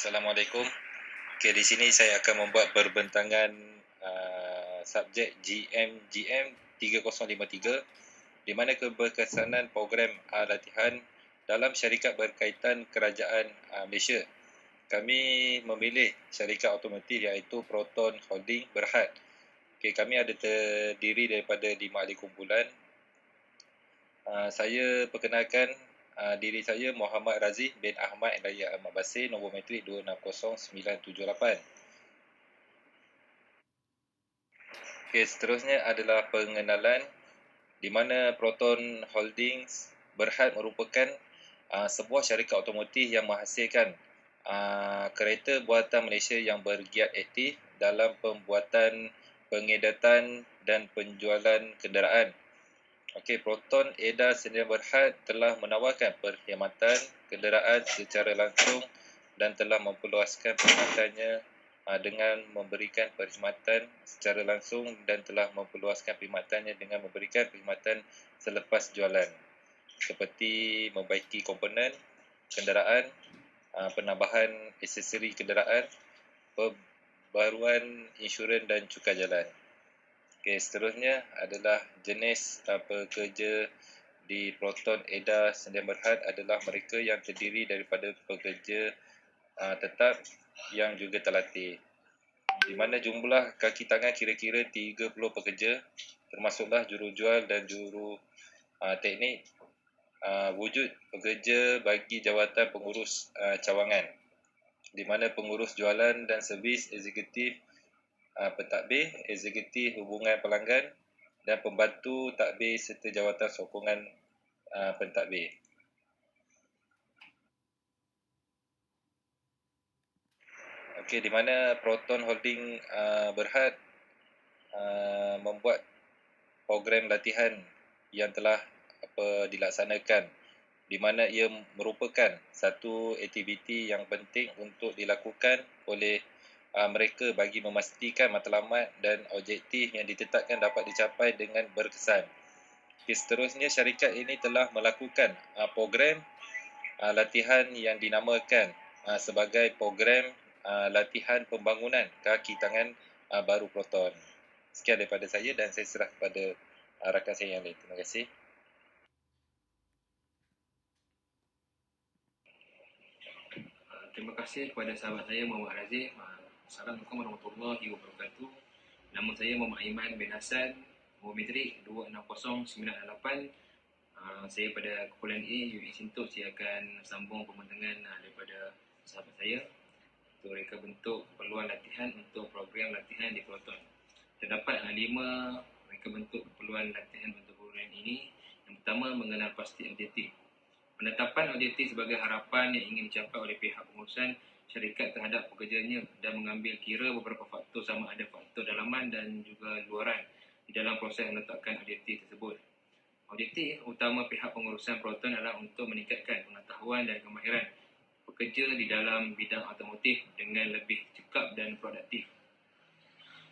Assalamualaikum. Okay, di sini saya akan membuat perbentangan subjek GM 3053 di mana keberkesanan program latihan dalam syarikat berkaitan kerajaan Malaysia. Kami memilih syarikat automotif iaitu Proton Holding Berhad. Okay, kami ada terdiri daripada 5 ahli kumpulan. Saya perkenalkan diri saya Muhammad Razif bin Ahmad Raya Ahmad Basir, nombor matrik 260978. Okey, seterusnya adalah pengenalan di mana Proton Holdings Berhad merupakan sebuah syarikat automotif yang menghasilkan kereta buatan Malaysia yang bergiat aktif dalam pembuatan, pengedatan dan penjualan kenderaan. Okey, Proton Eda Sdn Berhad telah menawarkan perkhidmatan kenderaan secara langsung dan telah memperluaskan perkhidmatannya dengan memberikan perkhidmatan secara langsung dan telah memperluaskan perkhidmatannya dengan memberikan perkhidmatan selepas jualan seperti membaiki komponen kenderaan, penambahan aksesori kenderaan, perbaruan insurans dan cukai jalan. Okey, seterusnya adalah jenis pekerja di Proton Eda Sdn Berhad adalah mereka yang terdiri daripada pekerja tetap yang juga terlatih. Di mana jumlah kaki tangan kira-kira 30 pekerja, termasuklah jurujual dan juru teknik, wujud pekerja bagi jawatan pengurus cawangan, di mana pengurus jualan dan servis eksekutif, pentadbir, eksekutif hubungan pelanggan dan pembantu tadbir serta jawatan sokongan pentadbir. Okey, di mana Proton Holding Berhad membuat program latihan yang telah dilaksanakan, di mana ia merupakan satu aktiviti yang penting untuk dilakukan oleh mereka bagi memastikan matlamat dan objektif yang ditetapkan dapat dicapai dengan berkesan. Okay, seterusnya syarikat ini telah melakukan program latihan yang dinamakan sebagai program latihan pembangunan kaki tangan baru Proton. Sekian daripada saya dan saya serah kepada rakan saya yang lain. Terima kasih. Terima kasih kepada sahabat saya Muhammad Razif. Assalamualaikum warahmatullahi wabarakatuh. Nama saya Muhammad Aiman bin Hassan, nombor matrik 260988. Saya pada kumpulan A, UX Sintok. Saya akan sambung pembentangan daripada sahabat saya untuk reka bentuk keperluan latihan untuk program latihan di Proton. Terdapat 5 reka bentuk keperluan latihan untuk program ini. Yang pertama, mengenal pasti objektif. Penetapan objektif sebagai harapan yang ingin dicapai oleh pihak pengurusan syarikat terhadap pekerjanya dan mengambil kira beberapa faktor sama ada faktor dalaman dan juga luaran di dalam proses menetapkan objektif tersebut. Objektif utama pihak pengurusan Proton adalah untuk meningkatkan pengetahuan dan kemahiran pekerja di dalam bidang automotif dengan lebih cekap dan produktif.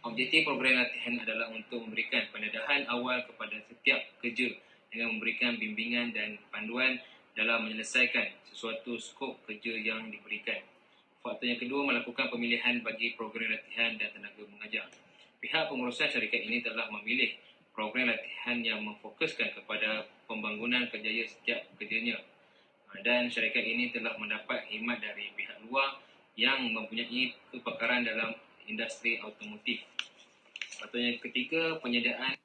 Objektif program latihan adalah untuk memberikan pendedahan awal kepada setiap pekerja dengan memberikan bimbingan dan panduan dalam menyelesaikan sesuatu skop kerja yang diberikan. Faktor yang kedua, melakukan pemilihan bagi program latihan dan tenaga mengajar. Pihak pengurusan syarikat ini telah memilih program latihan yang memfokuskan kepada pembangunan kerjaya setiap pekerjanya. Dan syarikat ini telah mendapat khidmat dari pihak luar yang mempunyai kepakaran dalam industri automotif. Faktor yang ketiga, penyediaan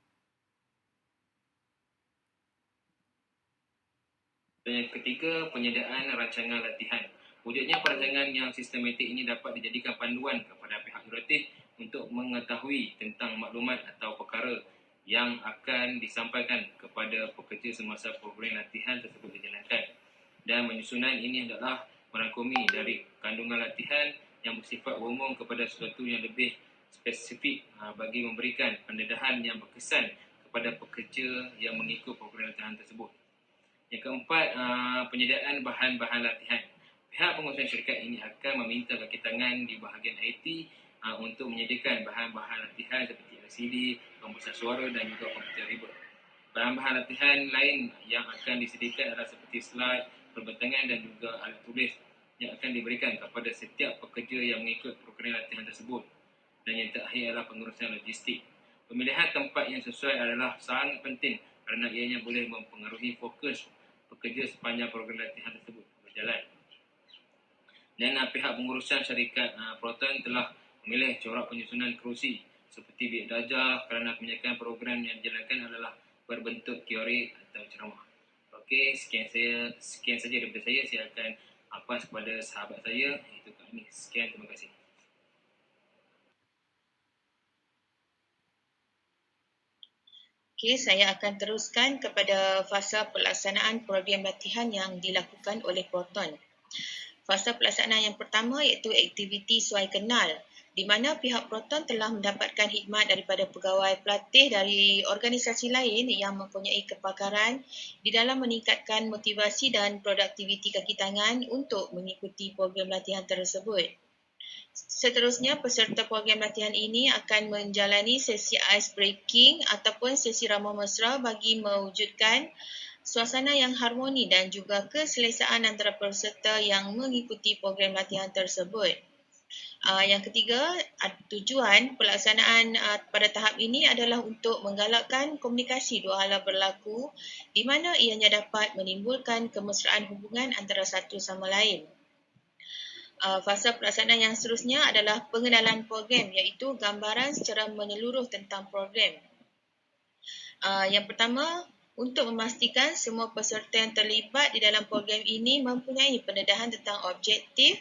rancangan latihan. Wujudnya perancangan yang sistematik ini dapat dijadikan panduan kepada pihak jurulatih untuk mengetahui tentang maklumat atau perkara yang akan disampaikan kepada pekerja semasa program latihan tersebut dijalankan. Dan penyusunan ini adalah merangkumi dari kandungan latihan yang bersifat umum kepada sesuatu yang lebih spesifik bagi memberikan pendedahan yang berkesan kepada pekerja yang mengikut program latihan tersebut. Yang keempat, penyediaan bahan-bahan latihan. Pihak pengurusan syarikat ini akan meminta kaki tangan di bahagian IT untuk menyediakan bahan-bahan latihan seperti LCD, kompresor suara dan juga komputer reverb. Bahan-bahan latihan lain yang akan disediakan adalah seperti slide, perbentangan dan juga alat tulis yang akan diberikan kepada setiap pekerja yang mengikut program latihan tersebut. Dan yang terakhir adalah pengurusan logistik. Pemilihan tempat yang sesuai adalah sangat penting kerana ianya boleh mempengaruhi fokus pekerja sepanjang program latihan tersebut berjalan. Dan pihak pengurusan syarikat Proton telah memilih corak penyusunan kerusi seperti bilik darjah kerana kebanyakan program yang dijalankan adalah berbentuk teori atau ceramah. Okey, sekian saja daripada saya. Saya akan pass kepada sahabat saya iaitu Kak Anis. Sekian, terima kasih. Okey, saya akan teruskan kepada fasa pelaksanaan program latihan yang dilakukan oleh Proton. Fasa pelaksanaan yang pertama iaitu aktiviti suai kenal, di mana pihak Proton telah mendapatkan khidmat daripada pegawai pelatih dari organisasi lain yang mempunyai kepakaran di dalam meningkatkan motivasi dan produktiviti kaki tangan untuk mengikuti program latihan tersebut. Seterusnya, peserta program latihan ini akan menjalani sesi ice breaking ataupun sesi ramah mesra bagi mewujudkan suasana yang harmoni dan juga keselesaan antara peserta yang mengikuti program latihan tersebut. Yang ketiga, tujuan pelaksanaan pada tahap ini adalah untuk menggalakkan komunikasi dua hala berlaku di mana ianya dapat menimbulkan kemesraan hubungan antara satu sama lain. Fasa pelaksanaan yang seterusnya adalah pengenalan program iaitu gambaran secara menyeluruh tentang program. Yang pertama, untuk memastikan semua peserta yang terlibat di dalam program ini mempunyai pendedahan tentang objektif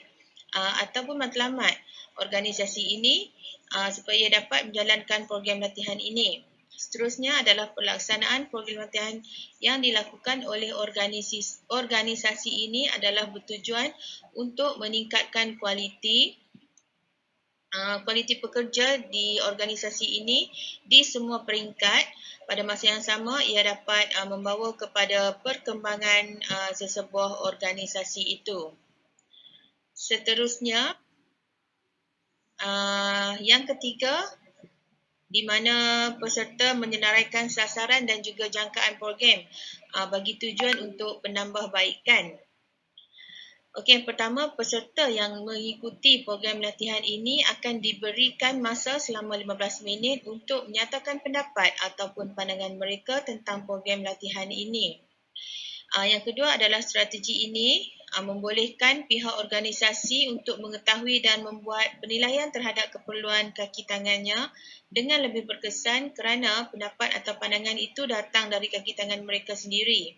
ataupun matlamat organisasi ini supaya dapat menjalankan program latihan ini. Seterusnya adalah pelaksanaan program latihan yang dilakukan oleh organisasi ini adalah bertujuan untuk meningkatkan kualiti pekerja di organisasi ini di semua peringkat. Pada masa yang sama, ia dapat membawa kepada perkembangan sesebuah organisasi itu. Seterusnya, yang ketiga, di mana peserta menyenaraikan sasaran dan juga jangkaan program bagi tujuan untuk penambahbaikan. Okey, yang pertama, peserta yang mengikuti program latihan ini akan diberikan masa selama 15 minit untuk menyatakan pendapat ataupun pandangan mereka tentang program latihan ini. Yang kedua adalah strategi ini membolehkan pihak organisasi untuk mengetahui dan membuat penilaian terhadap keperluan kaki tangannya dengan lebih berkesan kerana pendapat atau pandangan itu datang dari kaki tangan mereka sendiri.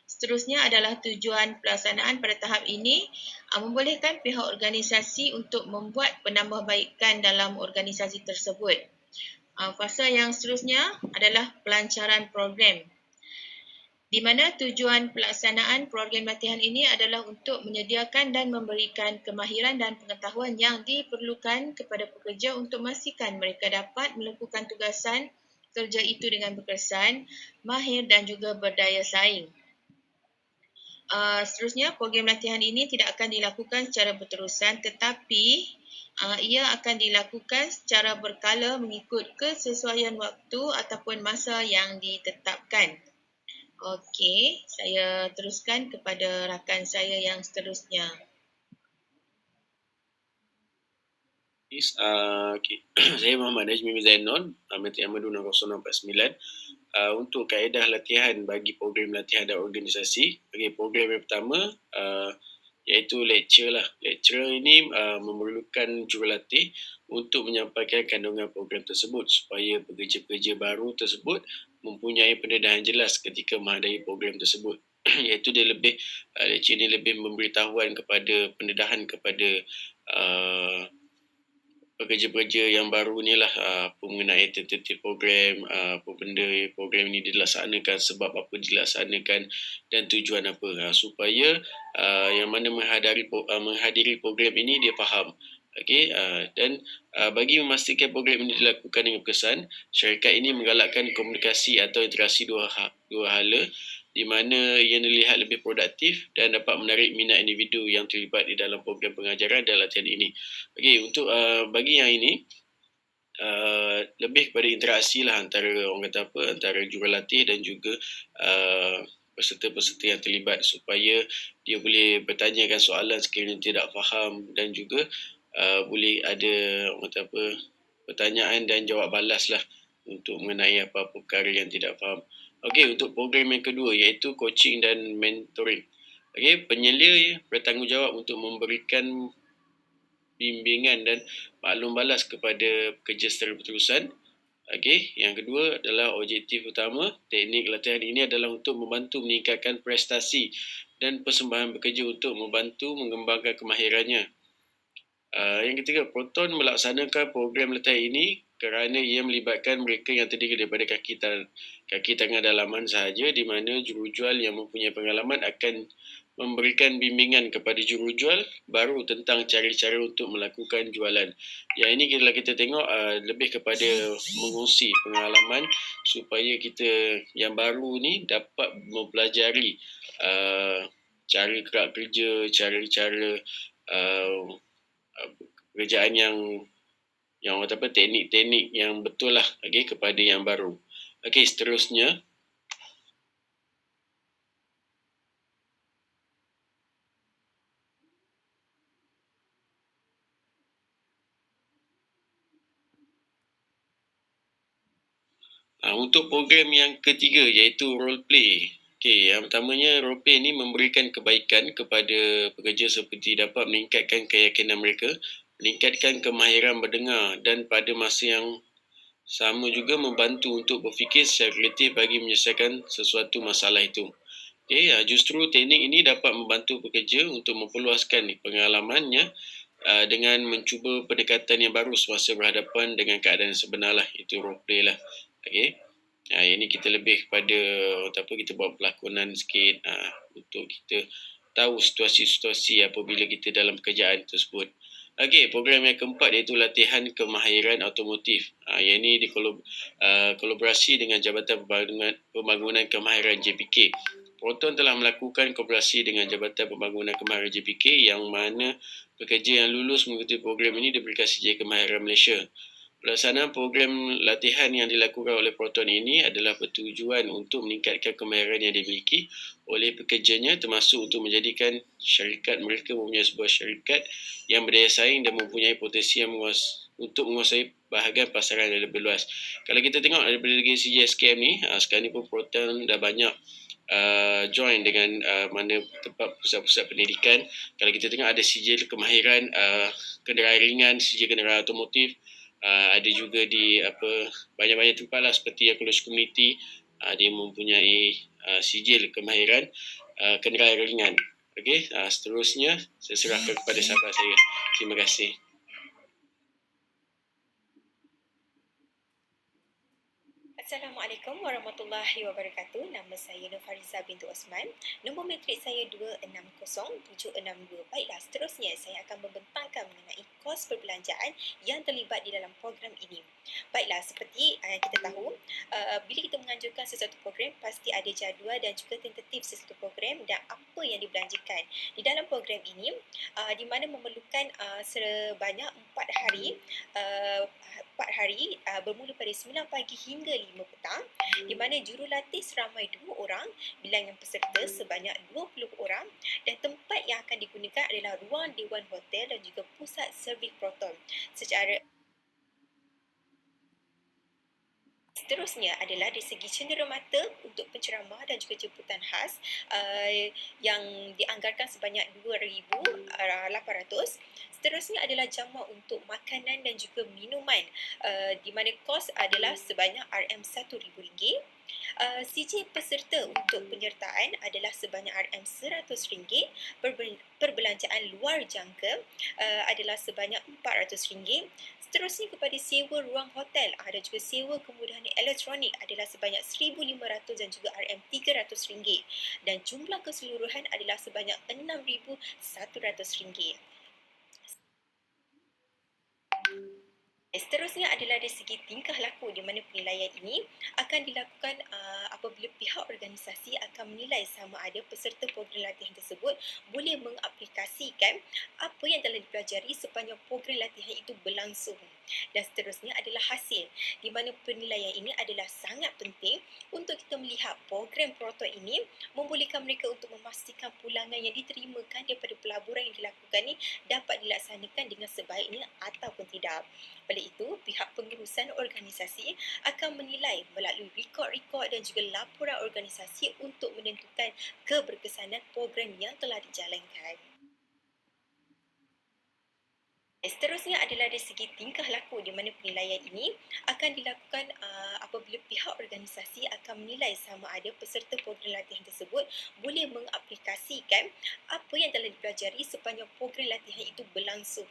Seterusnya adalah tujuan pelaksanaan pada tahap ini membolehkan pihak organisasi untuk membuat penambahbaikan dalam organisasi tersebut. Fasa yang seterusnya adalah pelancaran program, di mana tujuan pelaksanaan program latihan ini adalah untuk menyediakan dan memberikan kemahiran dan pengetahuan yang diperlukan kepada pekerja untuk memastikan mereka dapat melakukan tugasan kerja itu dengan berkesan, mahir dan juga berdaya saing. Seterusnya, program latihan ini tidak akan dilakukan secara berterusan tetapi ia akan dilakukan secara berkala mengikut kesesuaian waktu ataupun masa yang ditetapkan. Okey, saya teruskan kepada rakan saya yang seterusnya. Okay. Saya Muhammad Najmi Zainon, Menteri Amadu 0649. Untuk kaedah latihan bagi program latihan dan organisasi. Okay, program yang pertama iaitu lecture lah. Lecturer ini memerlukan jurulatih untuk menyampaikan kandungan program tersebut supaya pekerja-pekerja baru tersebut mempunyai pendedahan jelas ketika menghadiri program tersebut. Iaitu dia lebih lecture ini lebih memberitahuan kepada pendedahan kepada pekerja-pekerja yang baru ni lah mengenai tentative program, apa benda program ni dilaksanakan, sebab apa dilaksanakan dan tujuan apa, supaya yang mana menghadiri program ini dia faham. Okey, dan bagi memastikan program ini dilakukan dengan berkesan, syarikat ini menggalakkan komunikasi atau interaksi dua hala di mana ia dilihat lebih produktif dan dapat menarik minat individu yang terlibat di dalam program pengajaran dan latihan ini. Okey, untuk bagi yang ini lebih kepada interaksi lah antara orang kata apa, antara jurulatih dan juga peserta-peserta yang terlibat supaya dia boleh bertanyakan soalan sekiranya tidak faham dan juga boleh ada pertanyaan dan jawab balas lah untuk mengenai apa-apa perkara yang tidak faham. Okey, untuk program yang kedua iaitu coaching dan mentoring. Okey, penyelia bertanggungjawab untuk memberikan bimbingan dan maklum balas kepada pekerja secara berterusan. Okey, yang kedua adalah objektif utama. Teknik latihan ini adalah untuk membantu meningkatkan prestasi dan persembahan pekerja untuk membantu mengembangkan kemahirannya. Yang ketiga, Proton melaksanakan program latihan ini kerana ia melibatkan mereka yang terdiri daripada kaki tangan dalaman sahaja, di mana jurujual yang mempunyai pengalaman akan memberikan bimbingan kepada jurujual baru tentang cara-cara untuk melakukan jualan. Yang ini kalau kita tengok lebih kepada mengungsi pengalaman supaya kita yang baru ni dapat mempelajari cara gerak kerja, cara-cara pekerjaan yang teknik-teknik yang betul lah kepada yang baru. Okey, seterusnya untuk program yang ketiga iaitu role play. Okey, yang pertamanya role play ini memberikan kebaikan kepada pekerja seperti dapat meningkatkan keyakinan mereka, meningkatkan kemahiran berdengar dan pada masa yang sama juga membantu untuk berfikir secara kreatif bagi menyelesaikan sesuatu masalah itu. Okey, justru teknik ini dapat membantu pekerja untuk memperluaskan pengalamannya dengan mencuba pendekatan yang baru semasa berhadapan dengan keadaan sebenar lah. Itu role play lah. Okey. Ini kita lebih kepada kita buat pelakonan sikit untuk kita tahu situasi-situasi apabila kita dalam pekerjaan tersebut. Okey, program yang keempat iaitu latihan kemahiran automotif. Yang ini kolaborasi dengan Jabatan Pembangunan Kemahiran JPK. Proton telah melakukan kolaborasi dengan Jabatan Pembangunan Kemahiran JPK yang mana pekerja yang lulus mengikuti program ini diberikan sijil kemahiran Malaysia. Pelaksanaan program latihan yang dilakukan oleh Proton ini adalah bertujuan untuk meningkatkan kemahiran yang dimiliki oleh pekerjanya, termasuk untuk menjadikan syarikat mereka mempunyai sebuah syarikat yang berdaya saing dan mempunyai potensi yang untuk menguasai bahagian pasaran yang lebih luas. Kalau kita tengok daripada segi SKM ni, sekarang ni pun Proton dah banyak join dengan mana tempat pusat-pusat pendidikan. Kalau kita tengok ada sijil kemahiran kenderaan ringan, sijil kenderaan automotif, ada juga di banyak-banyak tempat lah seperti college community, dia mempunyai sijil kemahiran kenderaan ringan. Okey, seterusnya saya serahkan kepada sahabat saya. Terima kasih. Assalamualaikum warahmatullahi wabarakatuh. Nama saya Nurfariza bintu Osman. Nombor matrik saya 260762. Baiklah, seterusnya saya akan membentangkan mengenai kos perbelanjaan yang terlibat di dalam program ini. Baiklah, seperti yang kita tahu, bila kita menganjurkan sesuatu program, pasti ada jadual dan juga tentatif sesuatu program dan apa yang dibelanjakan. Di dalam program ini, di mana memerlukan sebanyak 4 hari, bermula pada 9 pagi hingga 5 petang, di mana jurulatih seramai 2 orang, bilangan peserta sebanyak 20 orang dan tempat yang akan digunakan adalah ruang Dewan Hotel dan juga pusat servis Proton. Seterusnya adalah dari segi cenderamata untuk penceramah dan juga jemputan khas yang dianggarkan sebanyak 2,800. Seterusnya adalah jamuan untuk makanan dan juga minuman di mana kos adalah sebanyak RM1,000. Sijil peserta untuk penyertaan adalah sebanyak RM100. Perbelanjaan luar jangka adalah sebanyak RM400. Seterusnya kepada sewa ruang hotel dan juga sewa kemudahan elektronik adalah sebanyak RM1,500 dan juga RM300. Dan jumlah keseluruhan adalah sebanyak RM6,100. Seterusnya adalah dari segi tingkah laku, di mana penilaian ini akan dilakukan apabila pihak organisasi akan menilai sama ada peserta program latihan tersebut boleh mengaplikasikan apa yang telah dipelajari sepanjang program latihan itu berlangsung. Dan seterusnya adalah hasil, di mana penilaian ini adalah sangat penting untuk kita melihat program proton ini membolehkan mereka untuk memastikan pulangan yang diterimakan daripada pelaburan yang dilakukan ini dapat dilaksanakan dengan sebaiknya ataupun tidak. Oleh itu, pihak pengurusan organisasi akan menilai melalui rekod-rekod dan juga laporan organisasi untuk menentukan keberkesanan program yang telah dijalankan. Seterusnya adalah dari segi tingkah laku, di mana penilaian ini akan dilakukan apabila pihak organisasi akan menilai sama ada peserta program latihan tersebut boleh mengaplikasikan apa yang telah dipelajari sepanjang program latihan itu berlangsung.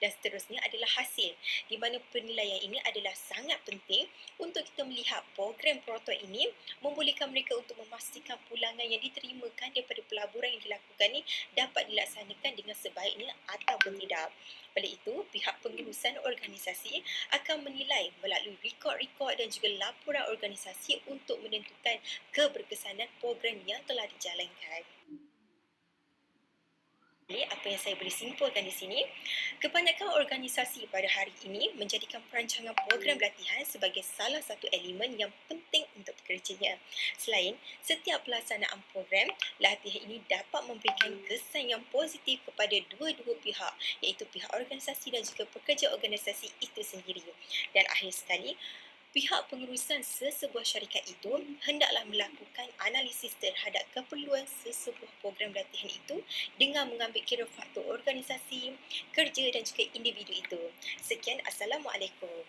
Dan seterusnya adalah hasil, di mana penilaian ini adalah sangat penting untuk kita melihat program proton ini membolehkan mereka untuk memastikan pulangan yang diterimakan daripada pelaburan yang dilakukan ini dapat dilaksanakan dengan sebaiknya ataupun tidak. Oleh itu, pihak pengurusan organisasi akan menilai melalui rekod-rekod dan juga laporan organisasi untuk menentukan keberkesanan program yang telah dijalankan. Apa yang saya boleh simpulkan di sini, kebanyakan organisasi pada hari ini menjadikan perancangan program latihan sebagai salah satu elemen yang penting untuk bekerjanya. Selain, setiap pelaksanaan program latihan ini dapat memberikan kesan yang positif kepada dua-dua pihak, iaitu pihak organisasi dan juga pekerja organisasi itu sendiri. Dan akhir sekali, pihak pengurusan sesebuah syarikat itu hendaklah melakukan analisis terhadap keperluan sesebuah program latihan itu dengan mengambil kira faktor organisasi, kerja dan juga individu itu. Sekian, Assalamualaikum.